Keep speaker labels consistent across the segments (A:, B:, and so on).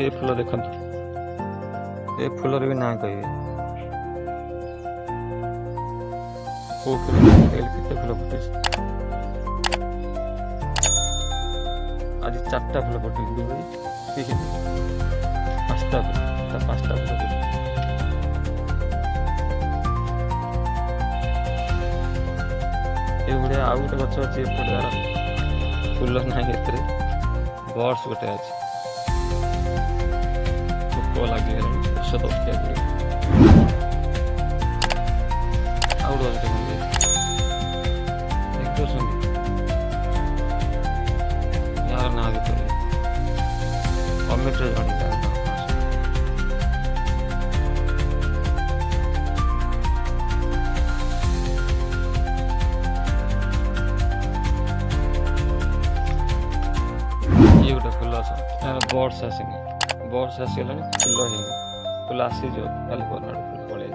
A: ये फूल देखो, ये फूलर भी ना कहे को फूल केते फूल फुटे आज 4टा फूल फुटे ठीक है 5टा फूल फुटे ये बड़े आउ गोटे गछ अच्छे फूल ना बर्ड्स गोटे अच्छे पोक लगे औषध आउ यार ना भी कमेंट जन ये गोटे फूल बर्ड्स आसगला फूल आसी खाली फूल पड़े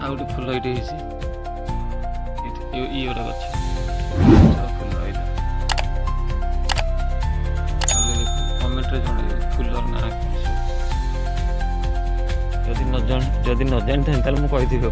A: आउटे फूल ये गोटे गछ फूल कमेंट फूल ना जदि न जानी मुझे